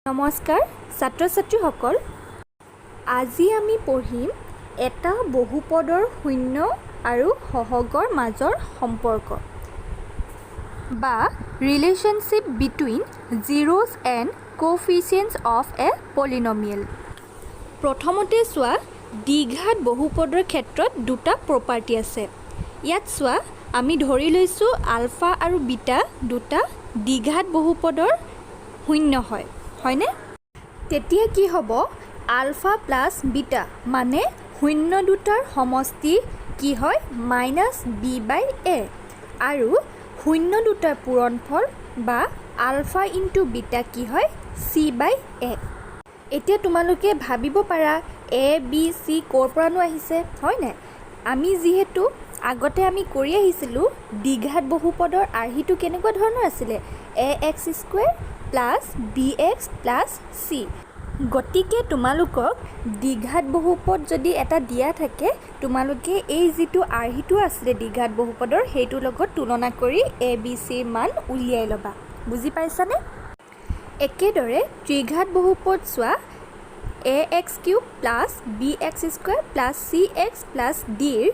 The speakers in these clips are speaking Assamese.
নমস্কাৰ ছাত্ৰ ছাত্ৰীসকল, আজি আমি পঢ়িম এটা বহুপদৰ শূন্য আৰু সহগৰ মাজৰ সম্পৰ্ক বা relationship between জিৰ'জ and কোএফিচিয়েণ্টছ of A polynomial. প্ৰথমতে চোৱা, দ্বিঘাত বহুপদৰ ক্ষেত্ৰত দুটা প্ৰপাৰ্টি আছে। ইয়াত চোৱা, আমি ধৰি লৈছোঁ আলফা আৰু বিটা দুটা দ্বিঘাত বহুপদৰ শূন্য হয়নে? তেতিয়া কি হ'ব, আলফা প্লাছ বিটা মানে শূন্য দুটাৰ সমষ্টি কি হয় মাইনাছ বি বাই এ, আৰু শূন্য দুটাৰ পূৰণফল বা আলফা ইনটু বিটা কি হয় চি বাই এ। এতিয়া তোমালোকে ভাবিব পাৰা এ বি চি ক'ৰ পৰানো আহিছে হয়নে? আমি যিহেতু আগতে আমি কৰি আহিছিলোঁ দ্বিঘাত বহুপদৰ আৰ্হিটো কেনেকুৱা ধৰণৰ আছিলে, a x square plus b x plus c. গতিকে তোমালোকক দ্বিঘাত বহুপদ যদি এটা দিয়া থাকে, তোমালোকে এই যিটো আৰ্হিটো আছিলে দ্বিঘাত বহুপদৰ সেইটোৰ লগত তুলনা কৰি এ বি চিৰ মান উলিয়াই ল'বা। বুজি পাইছানে? একেদৰে ত্ৰিঘাত বহুপদ চোৱা, a x cube plus b x square plus c x plus ডিৰ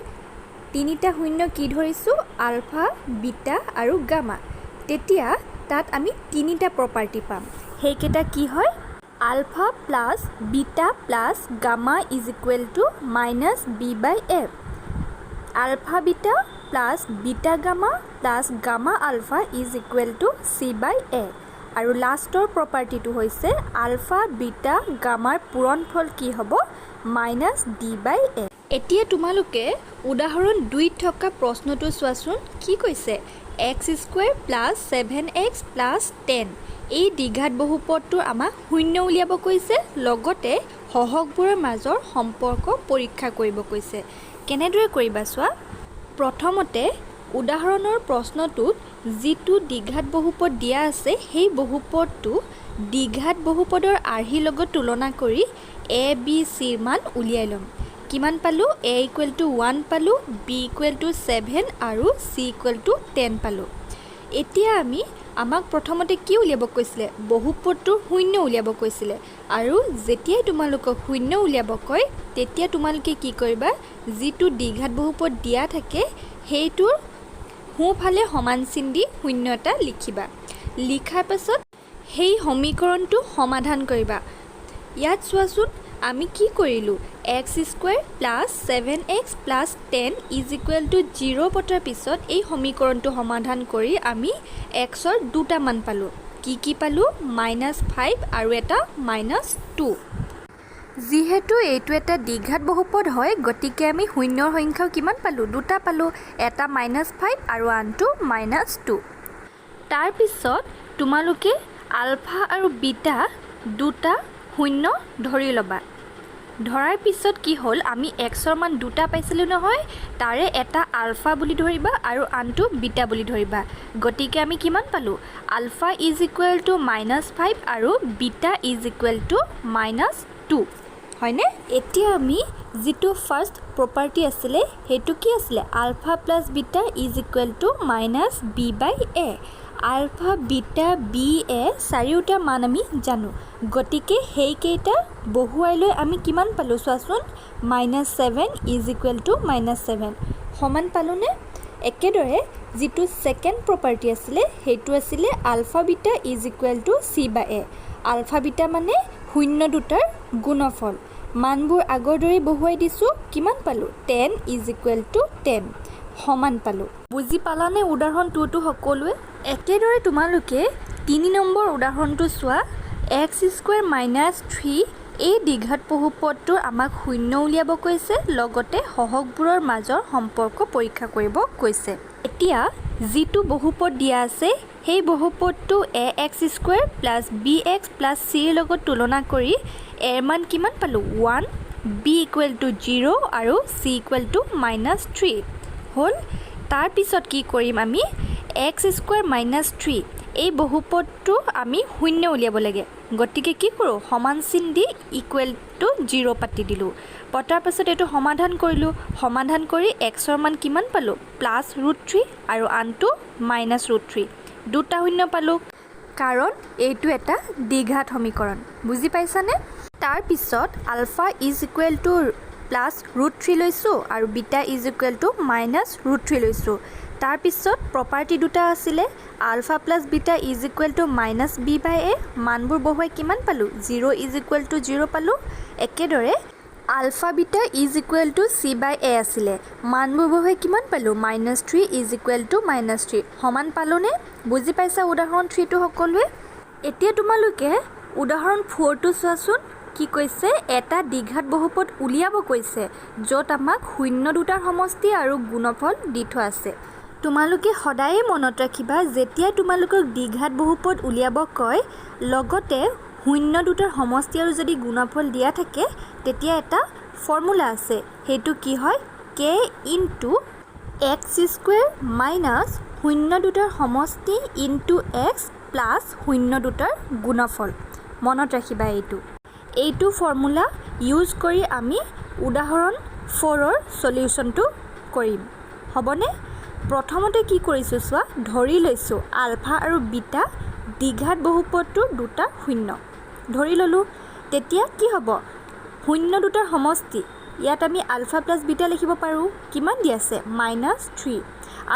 তিনিটা শূন্য কি ধৰিছোঁ, আলফা বিটা আৰু গামা। তেতিয়া তাত আমি তিনিটা প্ৰপাৰ্টি পাম। সেইকেইটা কি হয়, alpha plus beta plus gamma is equal to minus b by a, alpha beta plus beta gamma plus gamma alpha is equal to c by a, আৰু লাষ্টৰ প্ৰপাৰ্টিটো হৈছে আলফা বিটা গামাৰ পূৰণফল কি হ'ব মাইনাছ ডি বাই এ। এতিয়া তোমালোকে উদাহৰণ 2ত থকা প্ৰশ্নটো চোৱাচোন, কি কৈছে, x square plus 7x plus 10 এই দ্বিঘাত বহুপদটোৰ আমাক শূন্য উলিয়াব কৈছে, লগতে সহগবোৰৰ মাজৰ সম্পৰ্ক পৰীক্ষা কৰিব কৈছে। কেনেদৰে কৰিবা চোৱা, প্ৰথমতে উদাহৰণৰ প্ৰশ্নটোত যিটো দ্বিঘাত বহুপদ দিয়া আছে সেই বহুপদটো দ্বিঘাত বহুপদৰ আৰ্হিৰ লগত তুলনা কৰি এ বি চিৰ মান উলিয়াই ল'ম। কিমান পালোঁ, এ ইকুৱেল টু 1 পালোঁ, বি ইকুৱেল টু 7 আৰু চি ইকুৱেল টু 10 পালোঁ। এতিয়া আমাক প্ৰথমতে কি উলিয়াব কৈছিলে, বহুপদটোৰ শূন্য উলিয়াব কৈছিলে, আৰু যেতিয়াই তোমালোকক শূন্য উলিয়াব কয় তেতিয়া তোমালোকে কি কৰিবা, যিটো দ্বিঘাত বহুপদ দিয়া থাকে সেইটোৰ সোঁফালে সমান চিন দি শূন্য এটা লিখিবা। লিখাৰ পাছত সেই সমীকৰণটো সমাধান কৰিবা। ইয়াত চোৱাচোন, আমি কি কৰিলোঁ, x square plus 7x plus 10 is equal two 0 পতাৰ পিছত এই সমীকৰণটো সমাধান কৰি আমি এক্সৰ দুটা মান পালোঁ। কি পালোঁ, -5 আৰু এটা -2। যিহেতু এইটো এটা দ্বিঘাত বহুপদ হয়, গতিকে আমি শূন্যৰ সংখ্যাও কিমান পালোঁ, দুটা পালোঁ, এটা -5 আৰু আনটো -2। তাৰপিছত তোমালোকে আলফা আৰু বিটা দুটা শূন্য ধৰি ল'বা। ধৰাৰ পিছত কি হ'ল, আমি এক্সৰ মান দুটা পাইছিলোঁ নহয়, তাৰে এটা আলফা বুলি ধৰিবা আৰু আনটো বিটা বুলি ধৰিবা। গতিকে আমি কিমান পালোঁ, আলফা ইজ ইকুৱেল টু -5 আৰু বিটা ইজ ইকুৱেল টু -2 হয়নে? এতিয়া আমি যিটো ফাৰ্ষ্ট প্ৰপাৰ্টি আছিলে সেইটো কি আছিলে, alpha plus beta is equal to minus b by a. Alpha beta b a চাৰিওটা মান আমি জানো, গতিকে সেইকেইটা বহুৱাই লৈ আমি কিমান পালোঁ চোৱাচোন, -7 ইজ ইকুৱেল টু -7 সমান পালোঁনে? একেদৰে যিটো ছেকেণ্ড প্ৰপাৰ্টি আছিলে সেইটো আছিলে alpha beta is equal to c by a. Alpha beta মানে শূন্য দুটাৰ গুণফল, মানবোৰ আগৰ দৰেই বহুৱাই দিছোঁ, কিমান পালোঁ, 10 ইজ ইকুৱেল টু 10 সমান পালোঁ। বুজি পালানে উদাহৰণ 2টো সকলোৱে? একেদৰে তোমালোকে 3 নম্বৰ উদাহৰণটো চোৱা, এক্স স্কুৱেৰ -3 এই দ্বিঘাত বহুপদটোৰ আমাক শূন্য উলিয়াব কৈছে, লগতে সহগবোৰৰ মাজৰ সম্পৰ্ক পৰীক্ষা কৰিব কৈছে। এতিয়া যিটো বহুপদ দিয়া আছে সেই বহুপদটো a x square plus b x plus চিৰ লগত তুলনা কৰি এৰ মান কিমান পালোঁ, 1, বি ইকুৱেল টু 0 আৰু চি ইকুৱেল টু -3 হ'ল। তাৰপিছত কি কৰিম, আমি এক্স স্কুৱেৰ -3 এই বহুপদটো আমি শূন্য উলিয়াব লাগে। গতিকে কি কৰোঁ, সমান চিন দি ইকুৱেল টু 0 পাতি দিলোঁ। পতাৰ পাছত এইটো সমাধান কৰিলোঁ, সমাধান কৰি এক্সৰ মান কিমান পালোঁ, +√3 আৰু আনটো -√3, দুটা শূন্য পালোঁ। কাৰণ এইটো এটা দ্বিঘাত সমীকৰণ বুজি পাইছানে তাৰপিছত alpha is equal to plus √3 লৈছোঁ আৰু beta is equal to minus √3 লৈছোঁ তাৰপিছত প্ৰপাৰ্টি দুটা আছিলে alpha plus beta is equal to minus b by a মানবোৰ বহুৱাই কিমান পালোঁ 0 ইজ ইকুৱেল টু 0 পালোঁ একেদৰে alpha beta is equal to c by a আছিলে মানবোৰ বহুৱাই কিমান পালোঁ -3 ইজ ইকুৱেল টু -3 সমান পালোঁনে বুজি পাইছা উদাহৰণ 3টো সকলোৱে এতিয়া তোমালোকে উদাহৰণ 4টো চোৱাচোন কি কৈছে এটা দ্বিঘাত বহুপদ উলিয়াব কৈছে য'ত আমাক শূন্য দুটাৰ সমষ্টি আৰু গুণফল দি থোৱা আছে তোমালোকে সদায়ে মনত ৰাখিবা যেতিয়া তোমালোকক দ্বিঘাত বহুপদ উলিয়াব কয় লগতে শূন্য দুটাৰ সমষ্টি আৰু যদি গুণফল দিয়া থাকে তেতিয়া এটা ফৰ্মুলা আছে সেইটো কি হয় k into x square minus শূন্য দুটাৰ সমষ্টি ইনটু x প্লাছ শূন্য দুটাৰ গুণফল মনত ৰাখিবা এইটো ফৰ্মুলা ইউজ কৰি আমি উদাহৰণ 4ৰ সলিউশনটো কৰিম হ'বনে প্ৰথমতে কি কৰিছোঁ চোৱা ধৰি লৈছোঁ আলফা আৰু বিটা দ্বিঘাত বহুপদটো দুটা শূন্য ধৰি ললোঁ তেতিয়া কি হ'ব শূন্য দুটাৰ সমষ্টি ইয়াত আমি আলফা প্লাছ বিটা লিখিব পাৰোঁ কিমান দি আছে -3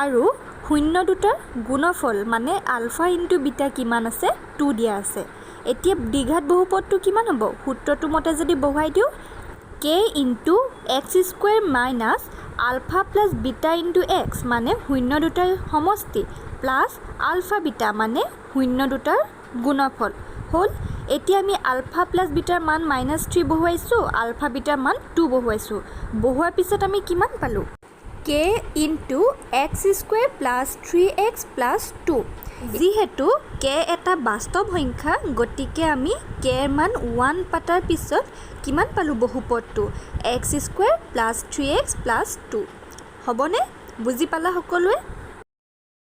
আৰু শূন্য দুটাৰ গুণফল মানে আলফা ইনটু বিটা কিমান আছে 2 দিয়া আছে এতিয়া দ্বিঘাত বহুপদটো কিমান হ'ব সূত্ৰটো মতে যদি বহুৱাই দিওঁ k into x square minus alpha plus beta into x মানে শূন্য দুটাৰ সমষ্টি প্লাছ আলফা বিটা মানে শূন্য দুটাৰ গুণফল হ'ল এতিয়া আমি আলফা প্লাছ বিটাৰ মান -3 বহুৱাইছোঁ আলফা বিটাৰ মান 2 বহুৱাইছোঁ বহুৱাৰ পিছত আমি কিমান পালোঁ k into x square plus 3x plus 2 যিহেতু k এটা বাস্তৱ সংখ্যা গতিকে আমি k ৰ মান 1 পাতাৰ পিছত কিমান পালোঁ বহুপদটো x square plus 3x plus 2 হ'বনে বুজি পালা সকলোৱে